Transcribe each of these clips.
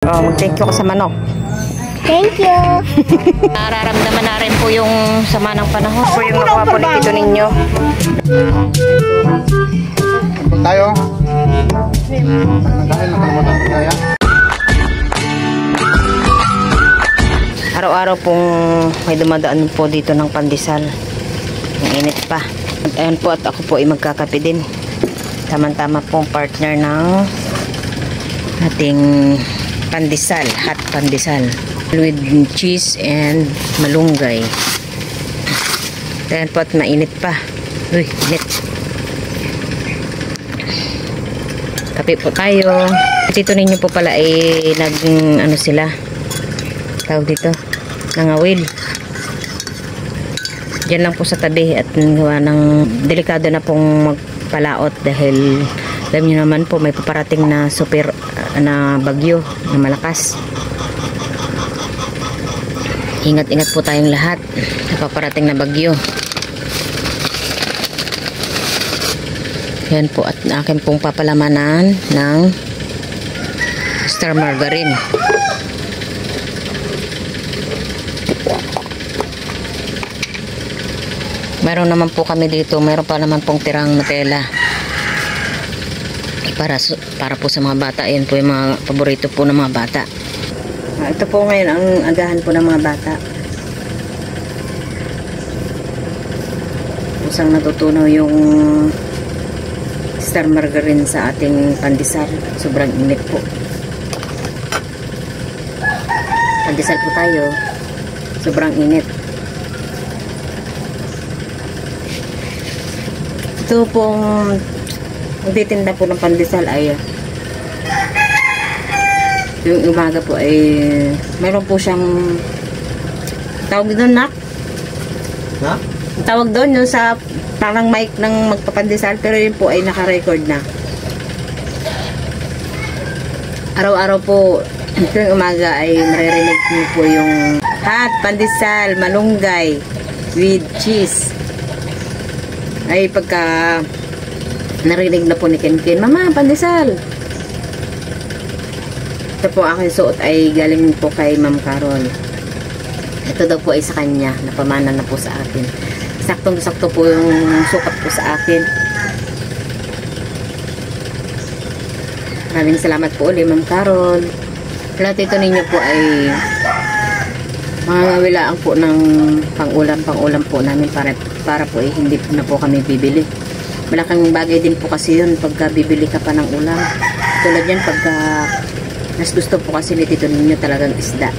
Oh, mag-thank you ko sa manok. Thank you. Nararamdaman na rin po yung sama ng panahon. Po yung nakuha po dito ninyo. Tayo. Dahil nakalimutan ko kaya. Araw-araw pong may dumadaan po dito ng pandesal. Ang init pa. At ayun po at ako po ay magkakape din. Tama-tama pong partner ng ating pandesal, hot pandesal with cheese and malunggay. Ayan po at mainit pa. Uy, init. Kape po tayo. Dito ninyo po pala ay ano sila, tawag dito, nangawil. Diyan lang po sa tabi at gawa ng delikado na pong magpalaot dahil alam nyo naman po may paparating na super na bagyo na malakas. Ingat-ingat po tayong lahat sa paparating na bagyo. Yan po at akin pong papalamanan ng star margarine. Meron naman po kami dito, meron pa naman pong tirang Nutella. Para po sa mga bata. Ayan po yung mga paborito po ng mga bata. Ito po ngayon ang agahan po ng mga bata. Kusang natutunaw yung star margarine sa ating pandesal. Sobrang init po. Pandesal po tayo. Sobrang init. Ito pong magtitinda po ng pandesal ay yung umaga po ay meron po siyang tawag doon, nak? Ha? Tawag doon yung sa parang mic ng magpapandesal, pero yun po ay naka-record na. Araw-araw po yung umaga ay maririnig niyo po yung hot pandesal, malunggay with cheese. Ay pagka narinig na po ni Ken, "Mama, pandesal." Ito po aking suot ay galing po kay Ma'am Carol. Ito daw po ay sa kanya, napamana na po sa akin. Saktong-sakto po yung sukat po sa akin. Maraming salamat po ulit, Ma'am Carol. Lahat ito ninyo po ay mga wilaan po ng pang-ulam po namin para po ay hindi po na po kami bibili. Malaking bagay din po kasi yun pagka bibili ka pa ng ulam. Tulad yan pagka mas gusto po kasi ni tito ninyo talagang isda.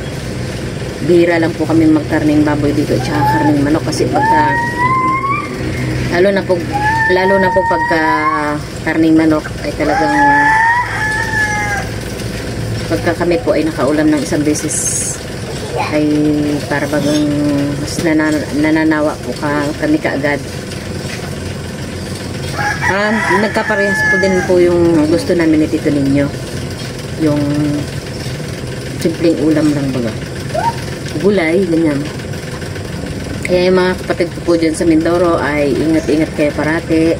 Bihira lang po kami magkarning baboy dito at saka karning manok kasi pagka lalo na po pagka karning manok ay talagang pagka kami po ay nakaulam ng isang beses ay para bagang mas nananawa po kami kaagad. Nagkaparehas po din po yung gusto namin ni tito ninyo, yung simpleng ulam lang baga, gulay, ganyan. Kaya yung mga kapatid ko po dyan sa Mindoro ay ingat-ingat kayo parati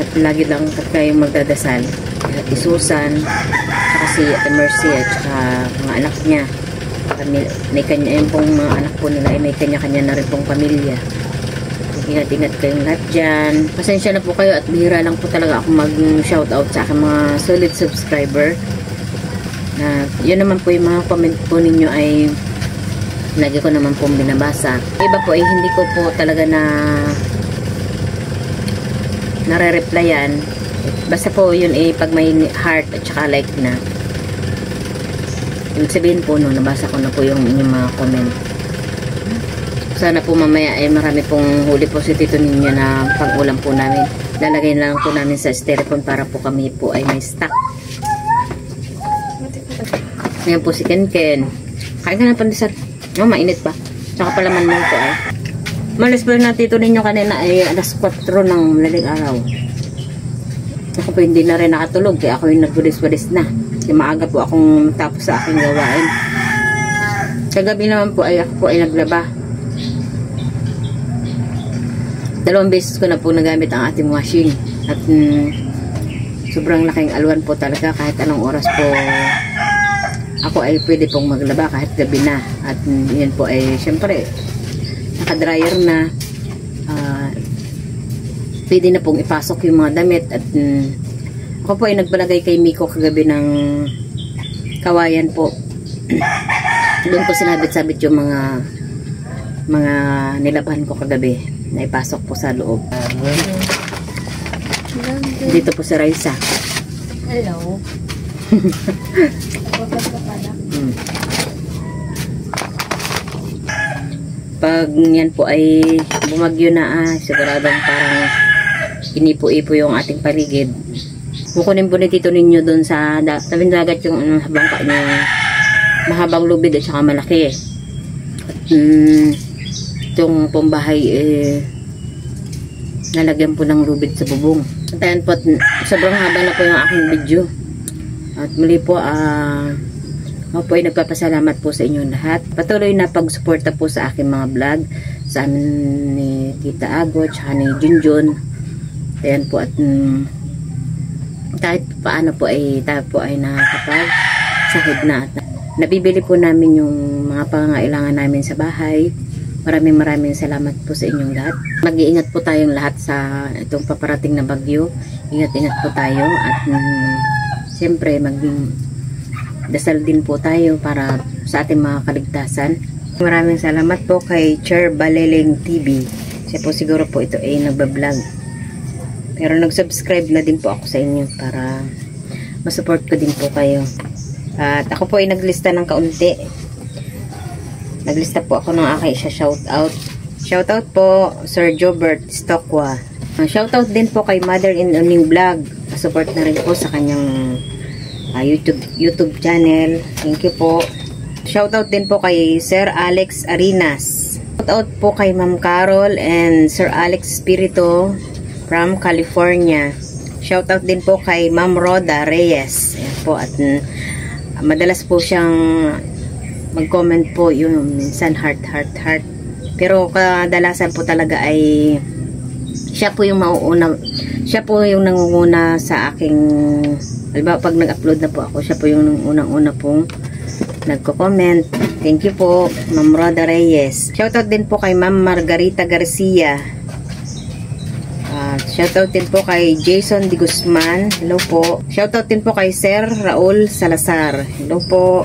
at lagi lang kayong magdadasal. At Susan, saka si Ate Mercy at saka mga anak niya, may kanya yung pong mga anak po nila ay may kanya-kanya na rin pong pamilya. Ingat-ingat kayong lahat dyan. Pasensya na po kayo at bihira lang po talaga ako mag-shoutout sa aking mga solid subscriber. Yun naman po yung mga comment po ninyo ay lagi ko naman po binabasa. Iba po ay hindi ko po talaga nare-replyan. Basta po yun ay pag may heart at saka like na. Ibig sabihin po no, nabasa ko na po yung inyong mga comment. Sana po mamaya ay marami pong huli po si tito ninyo na pang-ulam po namin. Lalagay lang po namin sa styrofoam para po kami po ay may stock. Ngayon po si Ken. Kain ka na pandesal. Oh, mainit pa. Tsaka palaman mo po ay. Malas po na tito ninyo kanina ay alas 4 ng madaling araw. Ako po hindi na rin nakatulog kaya ako yung nagbulis-bulis na. Kaya maaga po akong tapos sa aking gawain. Kagabi naman po ay ako po ay naglaba. 2 beses ko na po nagamit ang ating washing at sobrang laking alwan po talaga kahit anong oras po ako ay pwede pong maglaba kahit gabi na. At yun po ay syempre naka-dryer na. Pwede na pong ipasok yung mga damit. At ako po ay nagbalagay kay Miko kagabi ng kawayan po. Doon ko sinabit-sabit yung mga nilabahan ko kagabi na ipasok po sa loob. Dito po si Raisa. Hello. Pag yan po ay bumagyo na, siguradong parang inipo-ipo yung ating paligid. Kukunin po ni Tito ninyo doon sa tabing dagat yung bangka niya, mahabang lubid at saka malaki. At itong pambahay nalagyan po ng lubid sa bubong. At ayan po, sobrang haba na po yung aking video. At muli po, ako po ay nagpapasalamat po sa inyong lahat. Patuloy na pagsuporta po sa aking mga vlog, sa amin ni Tita Ago, tsaka ni Junjun. Ayan po, at kahit paano po ay tayo po ay nakakapag-sahid na. At nabibili po namin yung mga pangangailangan namin sa bahay. Maraming salamat po sa inyong lahat. Mag-iingat po tayong lahat sa itong paparating na bagyo. Ingat-ingat po tayo at siyempre dasal din po tayo para sa ating mga kaligtasan. Maraming salamat po kay Chair Baleleng TV. Siya po siguro po ito ay nagbablog. Pero nag-subscribe na din po ako sa inyo para masupport ko din po kayo. At ako po ay naglista ng kaunti. Naglista po ako ng aking shoutout. Shoutout po Sir Jobert Stokwa. Shoutout din po kay Mother in Uning Vlog. Support na rin po sa kanyang YouTube channel. Thank you po. Shoutout din po kay Sir Alex Arinas. Shoutout po kay Ma'am Carol and Sir Alex Spirito from California. Shoutout din po kay Ma'am Roda Reyes. Ayan po, at madalas po siyang mag-comment po yung minsan heart. Pero kadalasan po talaga ay siya po yung mauuna. Siya po yung nangunguna sa aking, halimbawa pag nag-upload na po ako, siya po yung unang-una pong nagko-comment. Thank you po, Ma'am Roda Reyes. Shoutout din po kay Ma'am Margarita Garcia. Shoutout din po kay Jason Di Guzman. Hello po. Shoutout din po kay Sir Raul Salazar. Hello po.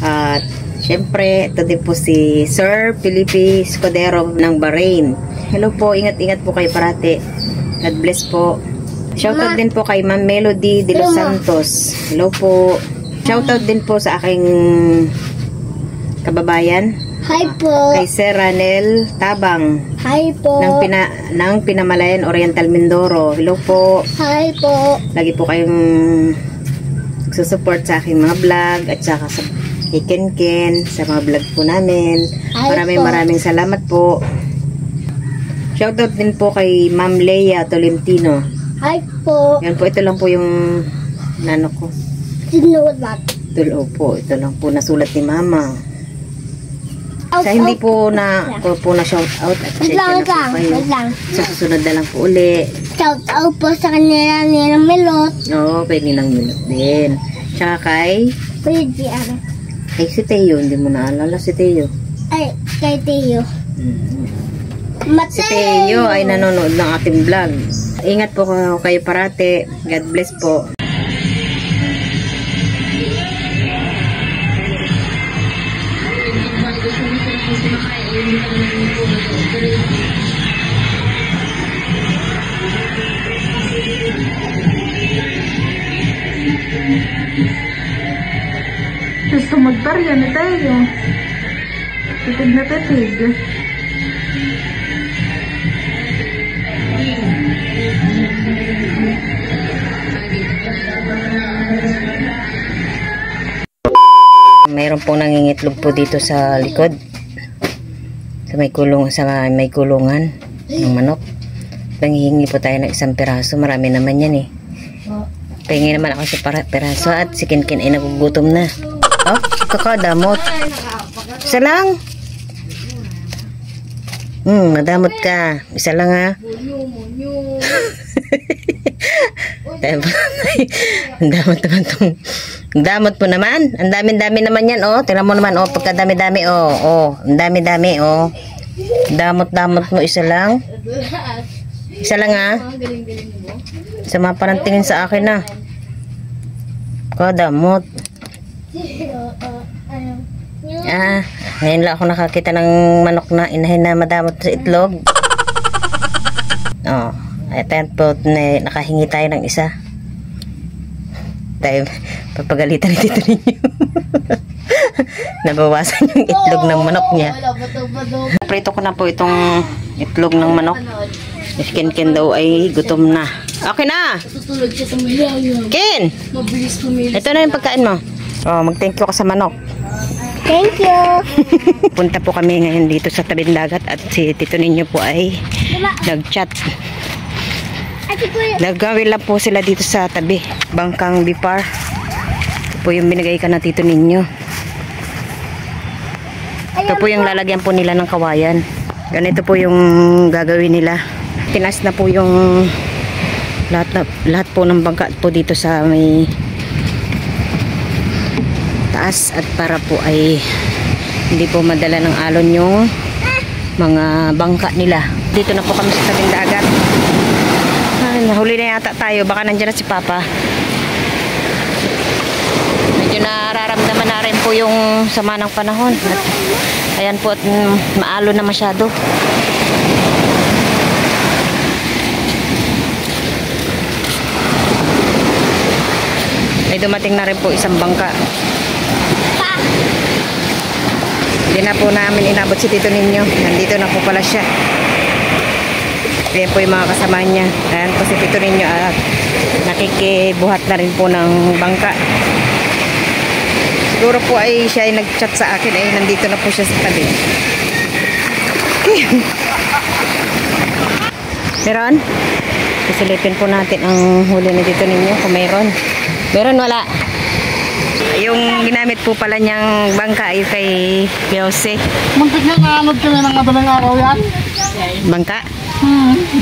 At syempre, ito din po si Sir Felipe Escudero ng Bahrain. Hello po, ingat-ingat po kayo parati. God bless po. Shoutout din po kay Ma'am Melody De Los Santos. Hello po. Shoutout din po sa aking kababayan. Hi po. Kay Sir Ranel Tabang. Hi po. ng Pinamalayan Oriental Mindoro. Hello po. Hi po. Lagi po kayong nagsusupport sa aking mga vlog at saka sa kay Ken sa mga vlog po namin. Maraming salamat po. Shoutout din po kay Ma'am Leia Tolentino. Hi po. Yan po, ito lang po yung nano ko. Sinulat. Tulo po, ito lang po nasulat ni Mama. Sa hindi po na shoutout at Wait lang. sa susunod na lang po uli. Shout out po sa kanila nilang Melot. Oo, pwede nang minute din. Tsaka Pwede kay si Teo, hindi mo naalala si Teo. Ay, kay Teo. Si Teo ay nanonood ng ating vlog. Ingat po kayo parate. God bless po. Gusto magbarya na tayo. Titig na titig. Mayroon pong nangingitlog po dito sa likod. Sa may kulungan ng manok. Panghihingi po tayo ng isang piraso. Marami naman yan eh. Pahingi naman ako sa piraso at si Kinkin ay nagugutom na. Oh, kakadamot. Isa lang. Madamot ka. Isa lang ha. Ang damot naman tong. Ang damot mo naman. Ang dami-dami naman yan, oh. Tingnan mo naman, oh. Pagka dami-dami, oh. Oh, ang dami-dami, oh. Damot-damot mo, isa lang. Isa lang, ha. Sama pa ng tingin sa akin, ha. Damot. Ngayon lang ako nakakita ng manok na inahin na madamot sa itlog. Oh, ayan po, nakahingi tayo ng isa. Tayo, papagalitan ni Tito ninyo. Nabawasan yung itlog ng manok niya. Prito ko na po itong itlog ng manok. If Ken daw ay gutom na. Okay na! Ken! Ito na yung pagkain mo. Oh, mag-thank you ka sa manok. Thank you. Punta po kami ngayon dito sa tabing dagat at si Tito ninyo po ay nag-chat. Nagawin lang po sila dito sa tabi, Bangkang Bipar. Ito po yung binigay ka na Tito ninyo. Ito po yung lalagyan po nila ng kawayan. Ganito po yung gagawin nila. Tinas na po yung lahat po ng bangka po dito sa may taas at para po ay hindi po madala ng alon yung mga bangka nila. Dito na po kami sa tabing dagat. Ay, nahuli na yata tayo. Baka nandiyan na si Papa. Medyo nararamdaman na rin po yung sama ng panahon. At, ayan po at maalon na masyado. May dumating na rin po isang bangka. Hindi na po namin inabot si Tito ninyo. Nandito na po pala siya. Ayan po yung mga kasama niya. Ayan po si Tito ninyo at nakikibuhat na rin po ng bangka. Siguro po ay siya ay nag-chat sa akin ay nandito na po siya sa tabi. Meron? Isilipin po natin ang huli na Tito ninyo kung mayroon. Meron, wala. Yung ginamit po pala niyang bangka ay kay Jose. Muntik na naanod kami ng madalang araw yan. Bangka?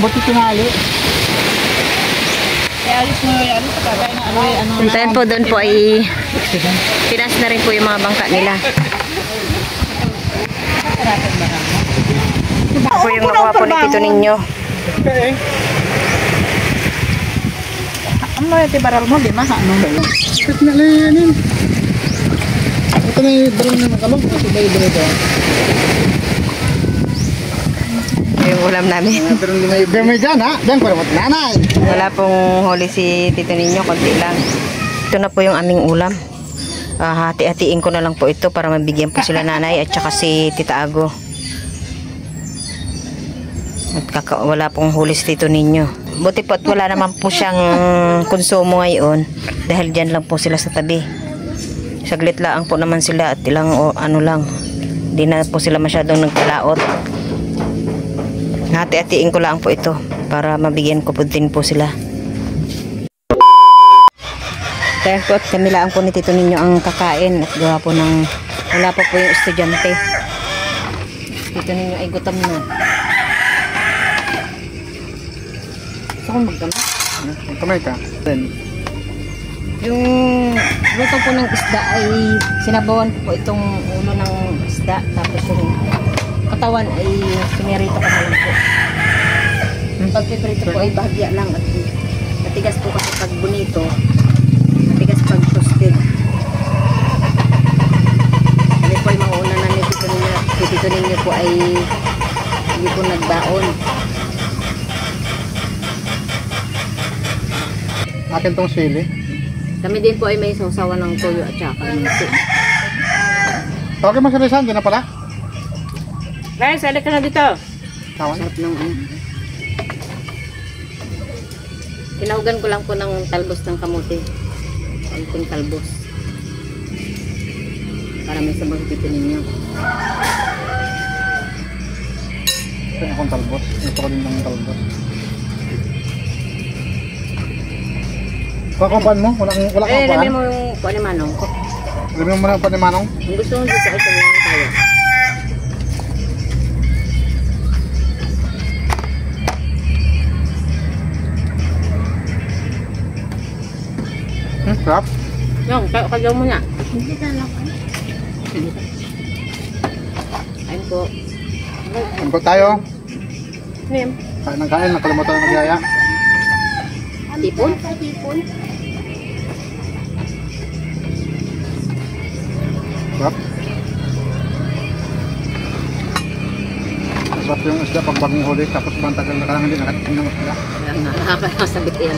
Buti tinali. Hintayin po doon po ay pinas na rin po yung mga bangka nila. Ito po yung nakuha po ni Tito ninyo. Ano yung tibaral mo? Di masa? Ano? Ito na lang yan. Ito na yung drone na makalong. Ito na yung drone doon. Yung ulam namin. Gamay dyan ha? Dyan para matlanay. Wala pong huli si Tito ninyo, konti lang. Ito na po yung aming ulam. Hati-hatiin ko na lang po ito para mabigyan po sila nanay at saka si Tita Ago. At wala pong huli si Tito ninyo. Buti po at wala naman po siyang konsumo ngayon dahil dyan lang po sila sa tabi. Saglit lang po naman sila at ilang ano lang. Hindi na po sila masyadong nagkalaot. Hati-hatiin ko lang po ito para mabigyan ko po din po sila. Kaya po at kami lang po ni Tito ninyo ang kakain at gawa po ng wala pa po yung estudyante. Tito ninyo ay gutom na. Gusto kong magdamay. Kamay ka. Yung luto po ng isda ay sinabawan po itong ulo ng isda tapos yung katawan ay sinirito ko na lang po. Pagpiprito po ay bahagya lang at matigas po kasi pag bonito, matigas pag toasted. Kami po ay mauna na ni Tito ninyo po ay hindi po nagbaon. Akin tong sili. Kami din po ay may sausawan ng toyo at saka kamuti. Okay, masalisan. Diyan na pala. Guys, sali ka na dito. Tawan. Sarap ng Tinahugan ko lang po ng talbos ng kamuti. Konting talbos. Para may sabaw dito ninyo. Ito yung akong talbos. Ito ko din ng talbos. Pakumpaan mo? Wala kang kumpaan? Labi mo yung panimanong. Labi mo muna ang panimanong? Kung gusto mo dito ay sabihin tayo. Sarap. Yung, kagaw mo na. Hindi ka lang. Ayun po. Ano tayo? Nim. Kain ng kain, nakalimutan ng magyaya. Tipon? Tipon. Sarap. Masarap yung isda pag bagong huli, tapos bantagal na ka lang hindi nakatikim ng isda. Nakakasabit yan.